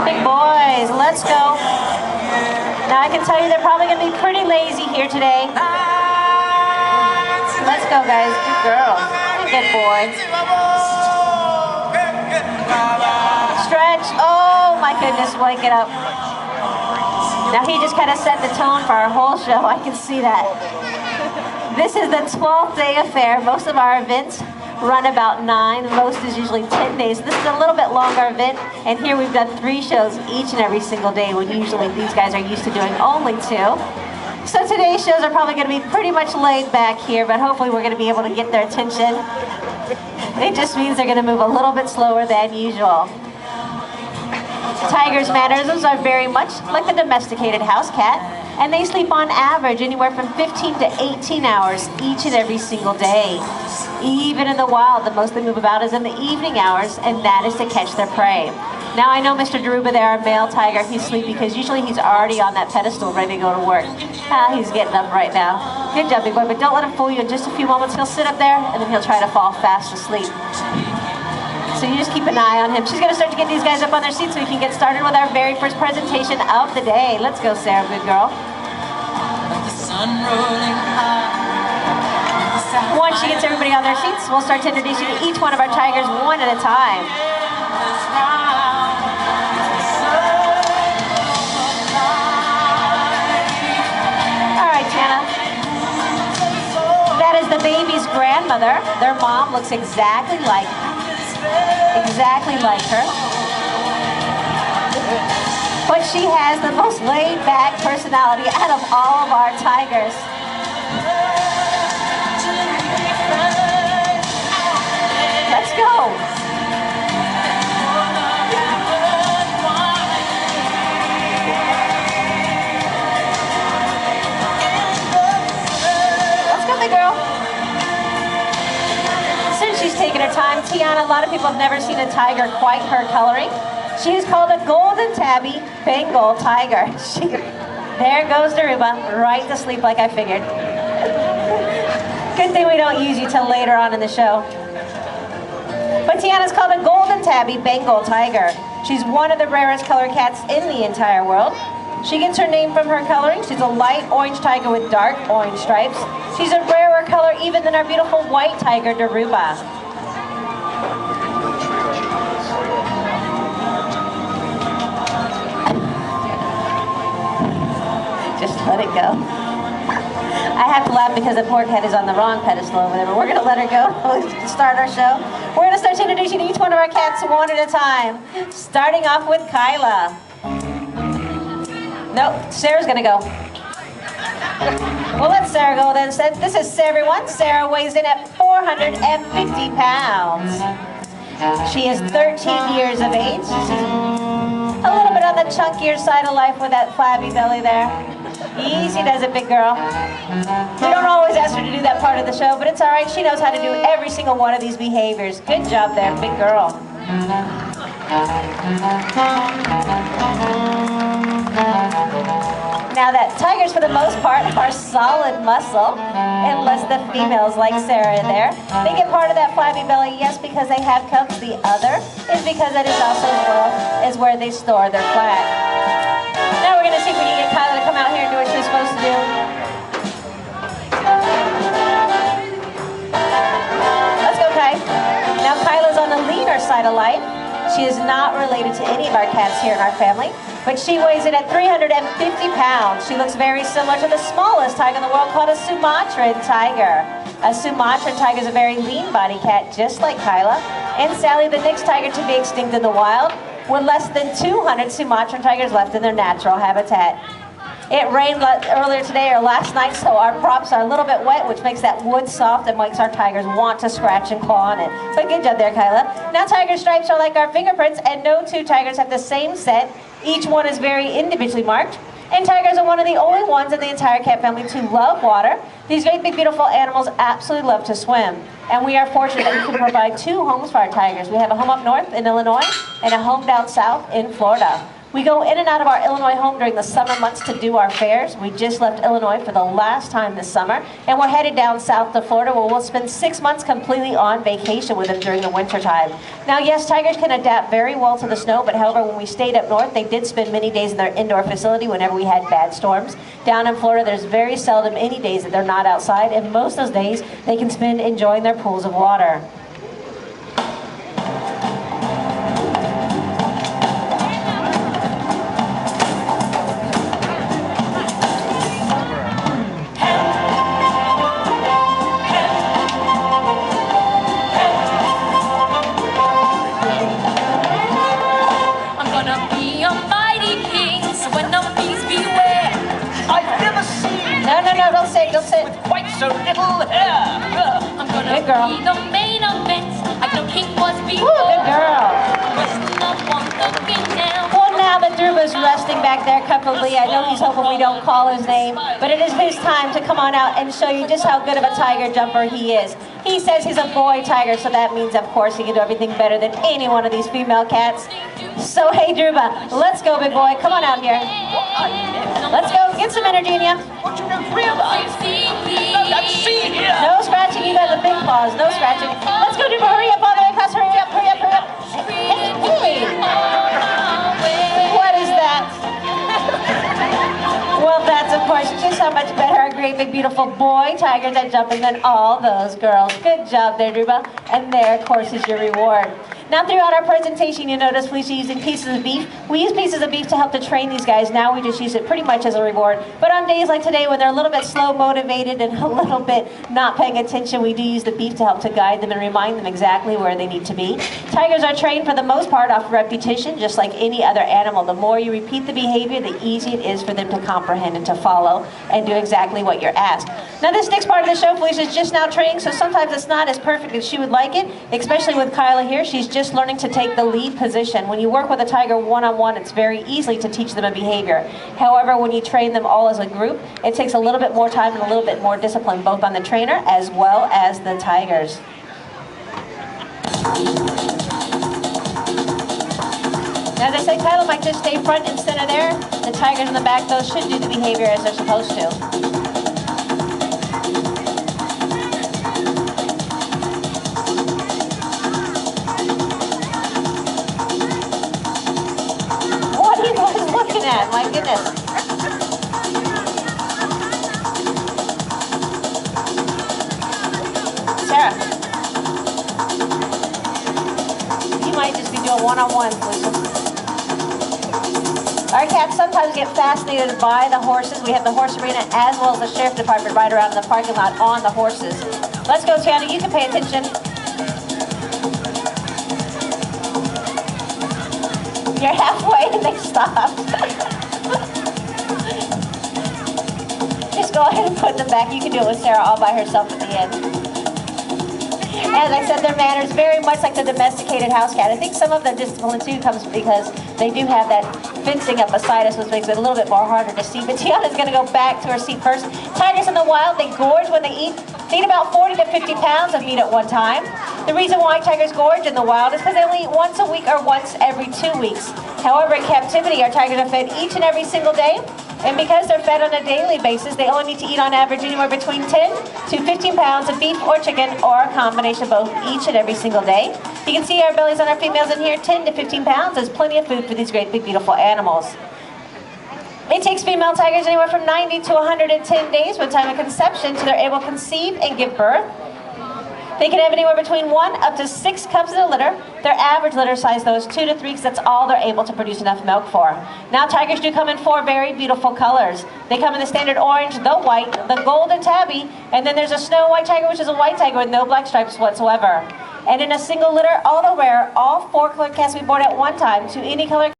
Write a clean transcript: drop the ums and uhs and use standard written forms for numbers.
Big boys, let's go. Now I can tell you they're probably going to be pretty lazy here today. Let's go, guys. Good girl. Good boy. Stretch. Oh my goodness, wake it up. Now he just kind of set the tone for our whole show. I can see that. This is the 12th day affair. Most of our events run about 9. Most is usually 10 days. This is a little bit longer event, and here we've done 3 shows each and every single day when usually these guys are used to doing only 2. So today's shows are probably going to be pretty much laid back here, but hopefully we're going to be able to get their attention. It just means they're going to move a little bit slower than usual. Tigers' mannerisms are very much like the domesticated house cat, and they sleep on average anywhere from 15 to 18 hours each and every single day. Even in the wild, the most they move about is in the evening hours, and that is to catch their prey. Now I know Mr. Daruba there, our male tiger, he's sleepy because usually he's already on that pedestal ready to go to work. He's getting up right now. Good job, big boy, but don't let him fool you. In just a few moments he'll sit up there and then he'll try to fall fast asleep. So you just keep an eye on him. She's going to start to get these guys up on their seats so we can get started with our very first presentation of the day. Let's go, Sarah, good girl. Once she gets everybody on their seats, we'll start to introduce you to each one of our tigers one at a time. All right, Tana. That is the baby's grandmother. Their mom looks exactly like her. But she has the most laid-back personality out of all of our tigers. Let's go. Let's go, big girl. Since she's taken her time, Tiana, a lot of people have never seen a tiger quite her coloring. She is called a golden tabby Bengal tiger. There goes Daruba, right to sleep like I figured. Good thing we don't use you till later on in the show. But Tiana's called a golden tabby Bengal tiger. She's one of the rarest colored cats in the entire world. She gets her name from her coloring. She's a light orange tiger with dark orange stripes. She's a rarer color even than our beautiful white tiger Daruba. Just let it go. I have to laugh because the poor cat is on the wrong pedestal over there, but we're going to let her go to start our show. We're going to start introducing each one of our cats one at a time, starting off with Kyla. No, Sarah's going to go. We'll let Sarah go then. This is everyone. Sarah weighs in at 450 pounds. She is 13 years of age. She's a little bit on the chunkier side of life with that flabby belly there. Easy does it, big girl. We don't always ask her to do that part of the show, but it's all right. She knows how to do every single one of these behaviors. Good job there, big girl. Now that tigers, for the most part, are solid muscle, unless the females like Sarah there. They get part of that flabby belly, yes, because they have cubs. The other is because that is also is where they store their fat. Now we're going to see if we can get Kyla to come out here and do what she's supposed to do. Let's go, Kai. Now Kyla's on the leaner side of life. She is not related to any of our cats here in our family, but she weighs in at 350 pounds. She looks very similar to the smallest tiger in the world called a Sumatran tiger. A Sumatran tiger is a very lean body cat, just like Kyla, and Sally, the next tiger to be extinct in the wild, with less than 200 Sumatran tigers left in their natural habitat. It rained earlier today or last night, so our props are a little bit wet, which makes that wood soft and makes our tigers want to scratch and claw on it. But good job there, Kyla. Now tiger stripes are like our fingerprints, and no 2 tigers have the same set. Each one is very individually marked. And tigers are one of the only ones in the entire cat family to love water. These great big beautiful animals absolutely love to swim. And we are fortunate that we can provide 2 homes for our tigers. We have a home up north in Illinois and a home down south in Florida. We go in and out of our Illinois home during the summer months to do our fairs. We just left Illinois for the last time this summer, and we're headed down south to Florida, where we'll spend 6 months completely on vacation with them during the winter time. Now, yes, tigers can adapt very well to the snow, but however, when we stayed up north, they did spend many days in their indoor facility whenever we had bad storms. Down in Florida, there's very seldom any days that they're not outside, and most of those days they can spend enjoying their pools of water. No, don't sit, don't sit. With quite so little hair. I'm gonna be the main event, like no king was before. Ooh, good girl. Well, now that Dhruva's resting back there comfortably, I know he's hoping we don't call his name, but it is his time to come on out and show you just how good of a tiger jumper he is. He says he's a boy tiger, so that means, of course, he can do everything better than any one of these female cats. So, hey, Dhruva, let's go, big boy. Come on out here. Let's go. Get some energy in you. What you don't realize? See here. No scratching. You got the big paws. No scratching. Let's go, Dhruva. Hurry up all the way across. Hurry up, hurry up, hurry up. Hey. What is that? Well, that's, of course, just how much better our great big beautiful boy tigers at jumping than all those girls. Good job there, Dhruva. And there, of course, is your reward. Now, throughout our presentation, you'll notice we're using pieces of beef. We use pieces of beef to help to train these guys. Now we just use it pretty much as a reward. But on days like today, when they're a little bit slow motivated and a little bit not paying attention, we do use the beef to help to guide them and remind them exactly where they need to be. Tigers are trained for the most part off repetition, just like any other animal. The more you repeat the behavior, the easier it is for them to comprehend and to follow and do exactly what you're asked. Now, this next part of the show, Felicia is just now training, so sometimes it's not as perfect as she would like it, especially with Kyla here. She's just learning to take the lead position. When you work with a tiger one-on-one, it's very easy to teach them a behavior. However, when you train them all as a group, it takes a little bit more time and a little bit more discipline, both on the trainer as well as the tigers. Now, as I said, Kyla might just stay front and center there. The tigers in the back, those should do the behavior as they're supposed to. My goodness. Sarah, you might just be doing one-on-one, Felicia. Our cats sometimes get fascinated by the horses. We have the horse arena as well as the sheriff department right around in the parking lot on the horses. Let's go, Tiana. You can pay attention. You're halfway and they stopped. Just go ahead and put them back. You can do it with Sarah all by herself at the end. As I said, their manners very much like the domesticated house cat. I think some of the discipline too comes because they do have that fencing up beside us, which makes it a little bit more harder to see. But Tiana's going to go back to her seat first. Tigers in the wild, they gorge when they eat. They eat about 40 to 50 pounds of meat at one time. The reason why tigers gorge in the wild is because they only eat once a week or once every 2 weeks. However, in captivity, our tigers are fed each and every single day. And because they're fed on a daily basis, they only need to eat on average anywhere between 10 to 15 pounds of beef or chicken or a combination of both each and every single day. You can see our bellies on our females in here, 10 to 15 pounds is plenty of food for these great big beautiful animals. It takes female tigers anywhere from 90 to 110 days from time of conception till they're able to conceive and give birth. They can have anywhere between 1 up to 6 cubs in a litter. Their average litter size, though, is 2 to 3 because that's all they're able to produce enough milk for. Now, tigers do come in 4 very beautiful colors. They come in the standard orange, the white, the gold and tabby, and then there's a snow white tiger, which is a white tiger with no black stripes whatsoever. And in a single litter, all the rare, all 4 colored cats we born at one time to any color